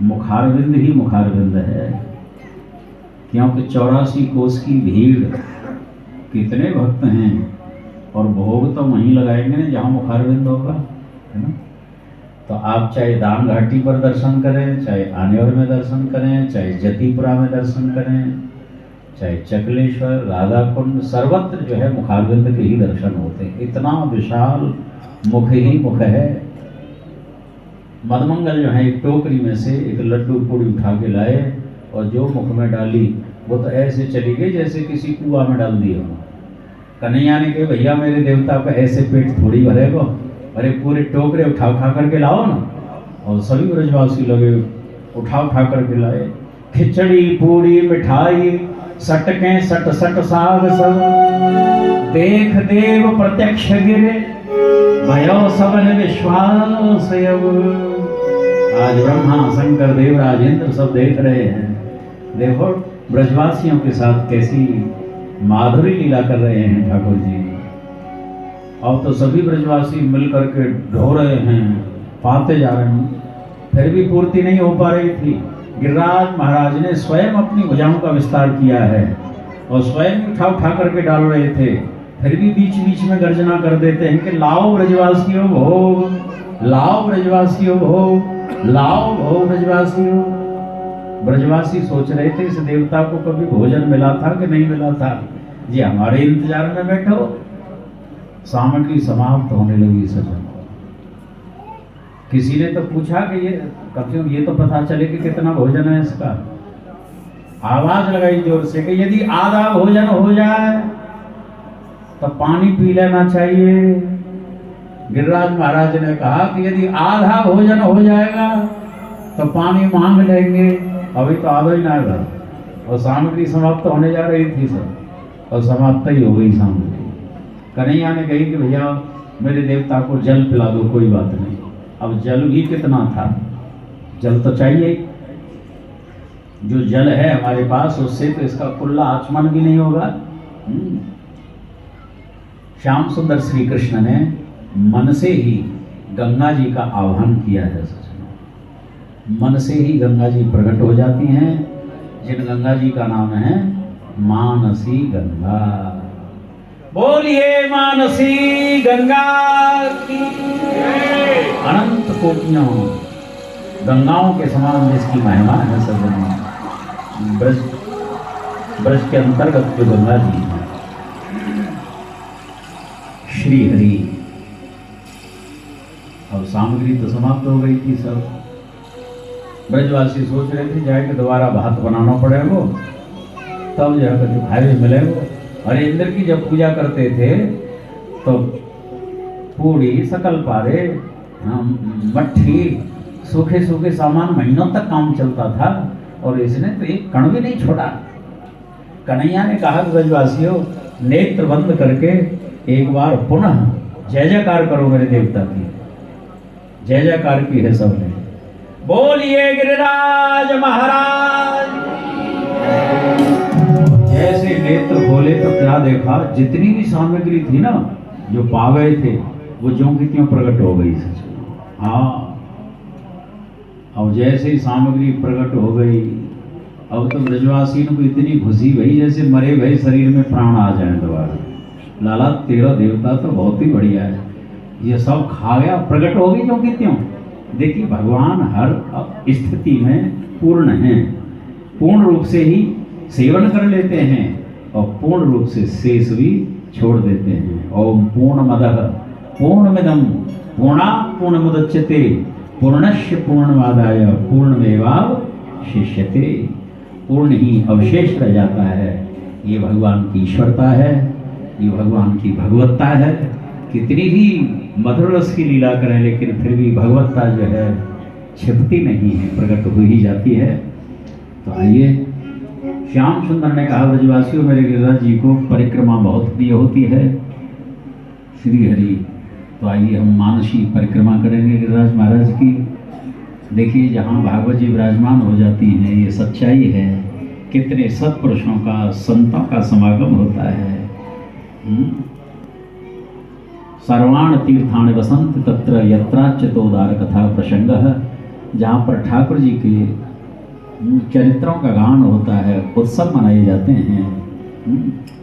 मुखारविंद ही मुखारविंद है, क्योंकि 84 कोस की भीड़, कितने भक्त हैं, और भोग तो वहीं लगाएंगे ना जहाँ मुखारविंद होगा, है ना। तो आप चाहे दान घाटी पर दर्शन करें, चाहे आनेवर में दर्शन करें, चाहे जतीपुरा में दर्शन करें, चाहे चकलेश्वर, राधा कुंड, सर्वत्र जो है मुखारविंद के ही दर्शन होते हैं। इतना विशाल मुख ही मुख है। मदमंगल जो है एक टोकरी में से एक लड्डू पूड़ी उठा के लाए और जो मुख में डाली वो तो ऐसे चली गई जैसे किसी कुआं में डाल दी हो। कन्हैया ने कहा भैया मेरे देवता को ऐसे पेट थोड़ी भरेगा, अरे पूरे टोकरे उठा उठा करके लाओ ना। और सभी ब्रजवासी लगे उठा उठा करके लाए, खिचड़ी पूड़ी मिठाई सटके सट सट साग सब, देख देव प्रत्यक्ष गिरे भयो सबन विश्वास अब। आज ब्रह्मा शंकर देव राजेंद्र सब देख रहे हैं। देखो ब्रजवासियों के साथ कैसी माधुरी लीला कर रहे हैं ठाकुर जी। अब तो सभी ब्रजवासी मिलकर के ढो रहे हैं, पाते जा रहे हैं, फिर भी पूर्ति नहीं हो पा रही थी। गिरिराज महाराज ने स्वयं अपनी भुजाओं का विस्तार किया है और स्वयं उठा उठा करके डाल रहे थे, फिर भी बीच बीच में गर्जना कर देते हैं कि लाओ ब्रजवासियों भोग, लाओ ब्रजवासियों भोग, लाओ भोग ब्रजवासियों। ब्रजवासी सोच रहे थे इस देवता को कभी भोजन मिला था कि नहीं मिला था, जी हमारे इंतजार में बैठो। सामग्री समाप्त होने लगी सजन। किसी ने तो पूछा कि ये कम से कम ये तो पता चले कि कितना भोजन है इसका। आवाज लगाई जोर से कि यदि आधा भोजन हो जाए तो पानी पी लेना चाहिए। गिरिराज महाराज ने कहा कि यदि आधा भोजन हो जाएगा तो पानी मांग लेंगे। अभी तो आधा ही ना है और सामग्री समाप्त होने जा रही थी सब, और समाप्त ही हो गई सामग्री। कन्हैया ने कही कि भैया मेरे देवता को जल पिला दो, कोई बात नहीं। अब जल भी कितना था, जल तो चाहिए। जो जल है हमारे पास उससे तो इसका कुल्ला आचमन भी नहीं होगा। श्याम सुंदर श्री कृष्ण ने मन से ही गंगा जी का आह्वान किया है। मन से ही गंगा जी प्रकट हो जाती हैं, जिन गंगा जी का नाम है मानसी गंगा। बोलिए मानसी गंगा की। अनंत कोटियों गंगाओं के समान जिसकी महिमा है सज्जनों। ब्रज के अंतर्गत जो गंगा जी है श्री हरि। और सामग्री तो समाप्त हो गई थी सब। ब्रजवासी सोच रहे थे जाके दोबारा भात बनाना पड़ेगा, तब जाकर जो खाए मिलेगा। और इंद्र की जब पूजा करते थे तो पूड़ी सकल पारे मट्ठी सूखे सूखे सामान महीनों तक काम चलता था, और इसने तो एक कण भी नहीं छोड़ा। कन्हैया ने कहा ब्रजवासियों नेत्र बंद करके एक बार पुनः जय जयकार करो मेरे देवता की। जय जयकार की है सबने। बोलिए गिरिराज महाराज। जैसे नेत्र खोले तो क्या देखा, जितनी भी सामग्री थी ना जो पा गए थे वो ज्यों की त्यों प्रकट हो गई। हाँ, अब जैसे ही सामग्री प्रकट हो गई, अब तो ब्रजवासी को इतनी खुशी भई जैसे मरे भई शरीर में प्राण आ जाए दोबारा। लाला तेरा देवता तो बहुत ही बढ़िया है, ये सब खा गया, प्रकट हो गई क्यों की त्यों। देखिए भगवान हर स्थिति में पूर्ण हैं, पूर्ण रूप से ही सेवन कर लेते हैं और पूर्ण रूप से शेष भी छोड़ देते हैं। ओम पूर्णमदः पूर्णमिदं पूर्णात् पूर्णमुदच्यते पूर्णस्य पूर्णमादाय पूर्णमेवावशिष्यते। पूर्ण ही अवशेष रह जाता है। ये भगवान की ईश्वरता है, ये भगवान की भगवत्ता है। कितनी भी मधुर रस की लीला करें लेकिन फिर भी भगवत्ता जो है छिपती नहीं है, प्रकट हो ही जाती है। तो आइए, श्याम सुंदर ने कहा ब्रजवासियों मेरे गिरिराज जी को परिक्रमा बहुत प्रिय होती है श्री हरि। तो आइए हम मानसी परिक्रमा करेंगे गिरिराज महाराज की। देखिए जहाँ भागवत जी विराजमान हो जाती हैं, ये सच्चाई है। कितने सत्पुरुषों का, संतों का समागम होता है। सर्वाण तीर्थान वसंत तत्र यत्राच्युतोदार कथा प्रसंग, जहाँ पर ठाकुर जी के चरित्रों का गान होता है, उत्सव मनाए जाते हैं,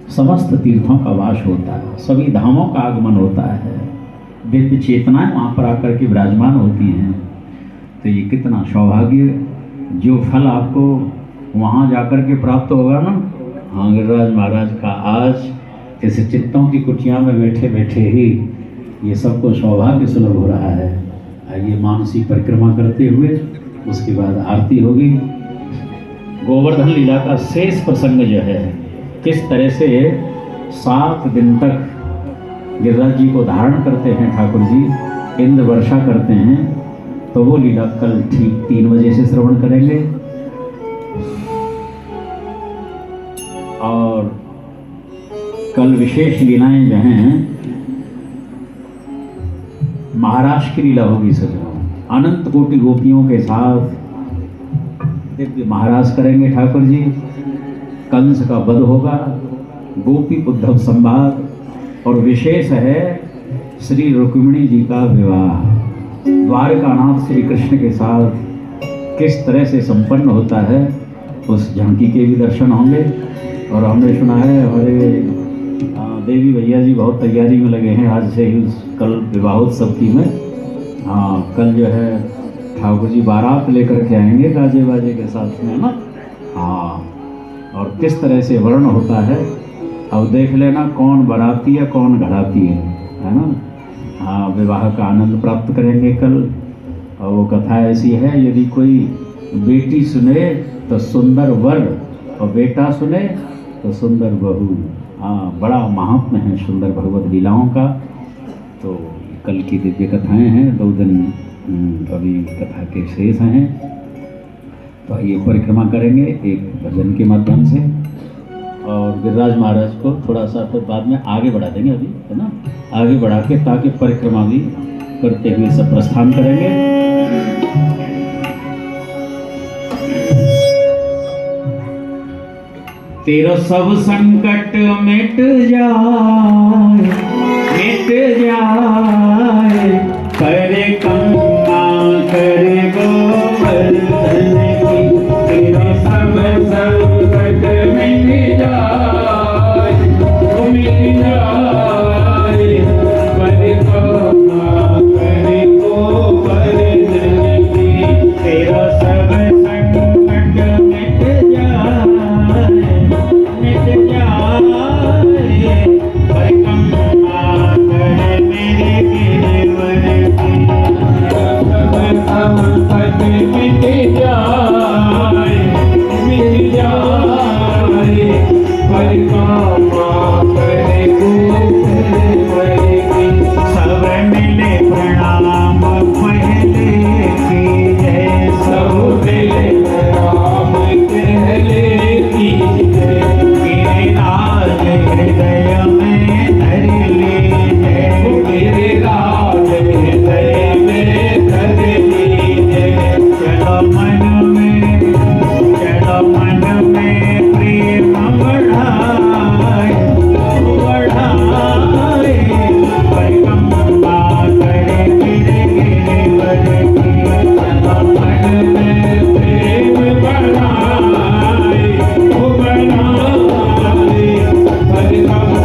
समस्त तीर्थों का वास होता है, सभी धामों का आगमन होता है, दिव्य चेतनाएं वहाँ पर आकर के विराजमान होती हैं। तो ये कितना सौभाग्य, जो फल आपको वहाँ जाकर के प्राप्त होगा ना, हाँ गिरिराज महाराज का आज इस चित्तों की कुटिया में बैठे बैठे ही ये सबको सौभाग्य सुलभ हो रहा है। आइए मानसी परिक्रमा करते हुए उसके बाद आरती होगी। गोवर्धन लीला का शेष प्रसंग जो है, किस तरह से 7 दिन तक गिरिराज जी को धारण करते हैं ठाकुर जी, इंद्र वर्षा करते हैं, तो वो लीला कल ठीक 3 बजे से श्रवण करेंगे। और कल विशेष लीलाएं जो हैं, महाराष्ट्र की लीला होगी सजनों, अनंत कोटि गोपियों के साथ दिव्य महाराज करेंगे ठाकुर जी। कंस का वध होगा, गोपी उद्धव संवाद, और विशेष है श्री रुक्मिणी जी का विवाह द्वारकानाथ श्री कृष्ण के साथ किस तरह से संपन्न होता है, उस झांकी के भी दर्शन होंगे। और हमने सुना है हमारे देवी भैया जी बहुत तैयारी में लगे हैं, आज से ही कल विवाहोत्सव की में। हाँ, कल जो है ठाकुर जी बारात लेकर के आएंगे गाजे बाजे के साथ में, है ना। हाँ, और किस तरह से वर्ण होता है, अब देख लेना कौन बाराती है कौन घराती है ना। हाँ, विवाह का आनंद प्राप्त करेंगे कल। और वो कथा ऐसी है, यदि कोई बेटी सुने तो सुंदर वर, और बेटा सुने तो सुंदर बहू। हाँ, बड़ा महात्म्य है सुंदर भगवत लीलाओं का। तो कल की दिव्य कथाएं हैं, 2 दिन अभी कथा के शेष हैं। तो ये परिक्रमा करेंगे एक भजन के माध्यम से, और गिरिराज महाराज को थोड़ा सा फिर बाद में आगे बढ़ा देंगे, अभी है ना, आगे बढ़ा के, ताकि परिक्रमा भी करते हुए सब प्रस्थान करेंगे। तेरा सब संकट मिट जाए, परिक्रमा करे गोवर्धन की। तेरा सब संकट मिट जाए, परिक्रमा करे गोवर्धन की। तेरा सब संकट मिट जाए, परिक्रमा करे मेरे गिरिवर की। संकट मिट जाए, परिक्रमा करे गोवर्धन की। सब मिले प्रणाम पहले की जय, सब मिले प्रणाम पहले की जय। गिरिराज हृदय में धर लीजिए, गिरिराज हृदय में धर लीजिए। चलो मन में प्रेम बढ़ाए, परिक्रमा करे गिरिवर की। चलो मन में प्रेम बढ़ाए, परिक्रमा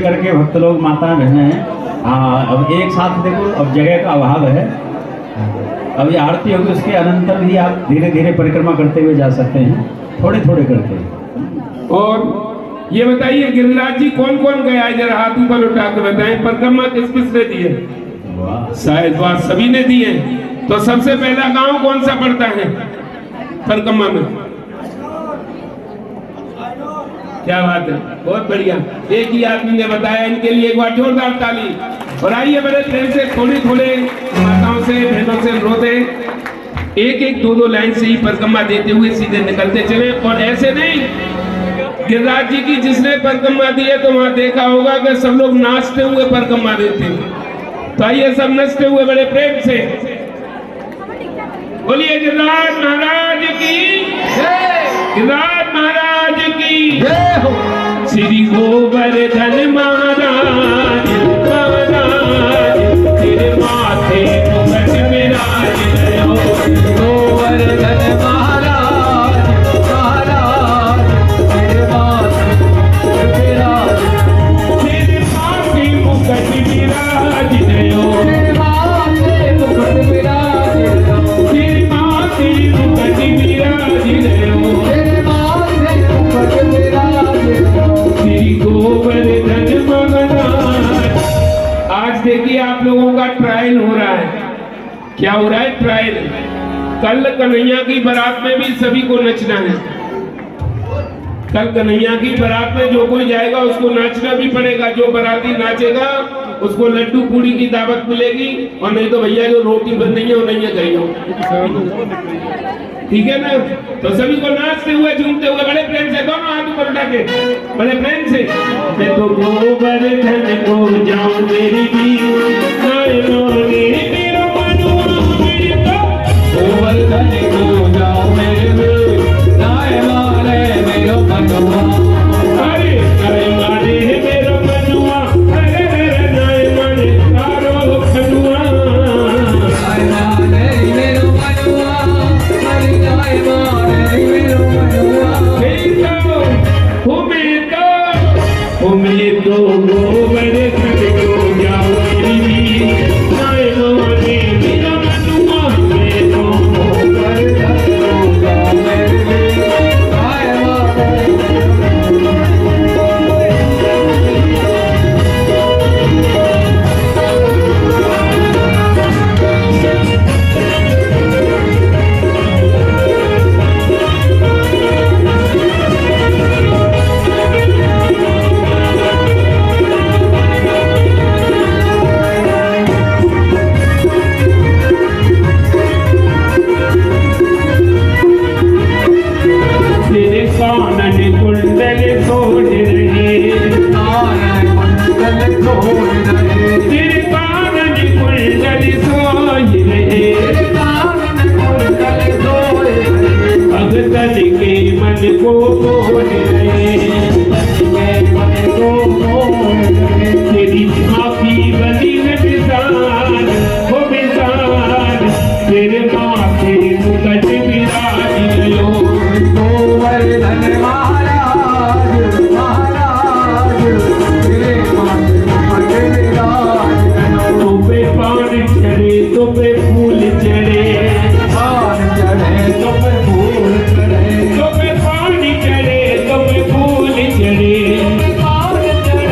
करके भक्त लोग माता बहनें हैं। हाँ, अब एक साथ देखो, अब जगह का अभाव है। अभी आरती होगी, उसके अनंतर भी आप धीरे धीरे परिक्रमा करते हुए जा सकते हैं, थोड़े थोड़े करके। और ये बताइए गिरिराज जी कौन कौन गया है, जरा हाथ ऊपर उठा के बताएं। परिक्रमा किस किस ने दी है? शायद बात सभी ने दी है। तो सबसे पहला गांव कौन सा पड़ता है परिक्रमा में? क्या बात है, बहुत बढ़िया। एक ही आदमी ने बताया, इनके लिए एक बार जोरदार ताली। और आइए बड़े प्रेम से थोड़े थोड़े माताओं से बहनों से अनुरोध है, एक एक दो दो लाइन से ही परिक्रमा देते हुए सीधे निकलते चले। और ऐसे नहीं, गिरिराज जी की जिसने परिक्रमा दी है तो वहां देखा होगा कि सब लोग नाचते हुए परिक्रमा देते हैं। तो आइए सब नाचते हुए बड़े प्रेम से बोलिए गिरिराज महाराज की जय, गिरिराज महाराज की जय हो। श्री गोवर्धन महाराज महाराज तेरे माथे मुकुट विराज रहो। गोवर्धन महाराज महाराज तेरे माथे मुकुट विराज, तेरे माथे मुकुट विराज रहो। तेरे माथे मुकुट विराज रहो। तेरे माथे मुकुट विराज रहो। तेरे माथे मुकुट विराज रहो। श्री गोवर्धन महाराज। आज देखिए आप लोगों का ट्रायल हो रहा है। क्या हो रहा है? ट्रायल। कल कन्हैया की बारात में भी सभी को नचना है। कल कन्हैया की बारात में जो कोई जाएगा उसको नाचना भी पड़ेगा। जो बाराती नाचेगा उसको लड्डू पूड़ी की दावत मिलेगी, और नहीं तो भैया जो रोटी बन नहीं है वो नहीं है कहीं हो। ठीक है ना? तो सभी को नाचते हुए झूमते हुए बड़े प्रेम से दोनों हाथ ऊपर उठा के बड़े प्रेम से, मैं तो गोवर्धन को जाऊं मेरी भी गोवर्धन को जाऊं मेरे नाय मारे मेरो मनवा। अरे नाय मारे मेरो मनवा, अरे अरे नाय मारे तारो खनुआ। नाय मारे मेरो मनवा, अरे नाय मारे मेरो मनवा। उम्मीद तो गोवर्धन को जाऊं मेरी भी नाय मारे मेरो मनवा। मैं तो गोवर्धन को जाऊं मेरी भी नाय मारे। तेरे कानन कुंडल तोड़ रहे, कानन कुंडल तोड़ रहे। तेरे कानन कुंडल तोड़ रहे, कानन कुंडल तोड़ रहे। भगतन के मन को तोड़ रहे, मन को तोड़ रहे। तेरी माफी बनी है विशाल, हो विशाल। तेरे माथे मुकुट विराज रहो। गोवर्धन महाराज महाराज तेरे माथे मुकुट विराज रहो। तुम पे पान चढ़े, तुम पे फूल चढ़े, पान चढ़े तुम पे फूल चढ़े। तुम पे पान चढ़े, तुम पे फूल चढ़े, पान चढ़े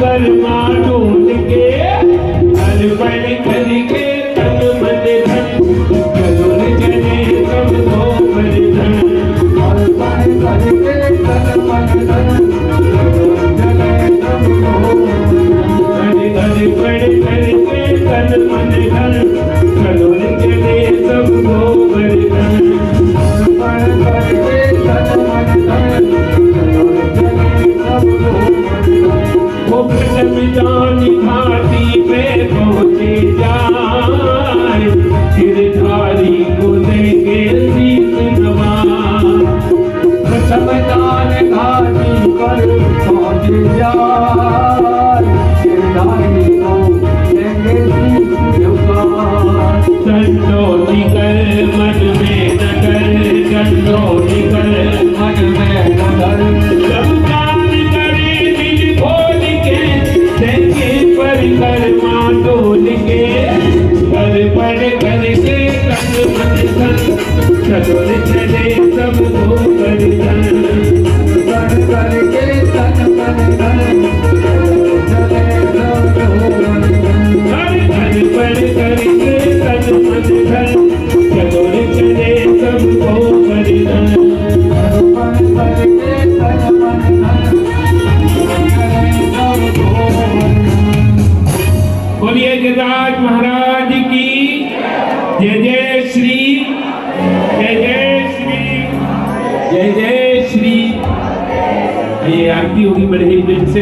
कर्मा ढूंढ के अर्पण करके तन मन धन चलो रे चले सब को बलिदान अर्पण करके तन मन धन चले सब को अर्पण करके तन मन धन चलो रे चले सब को बलिदान अर्पण करके तन मन धन चलो चले सब को वो प्रथम जानी घाटी पे पहुंचे जाए गिरधारी को देके शीश नवाए प्रथम दान घाटी पर पहुँच जाए गिरधारी को देंगे शीश झुकाए संतोषी कर मन में नगर संतोषी कर मन में नगर संस्कार करे दिल खोल के देंगे पर कर्मा तोल के अर्पण करके तन मन धन चलो रे चले सब को बलिदान अर्पण करके तन मन धन चले सब को बलिदान अर्पण करके तन मन धन चलो रे चले सब को बलिदान अर्पण करके तन मन धन चले सब को बलिदान। बोलिए गिरिराज महाराज की जय जय श्री जय जय श्री जय जय श्री। ये आरती होगी बड़े ही दिल से।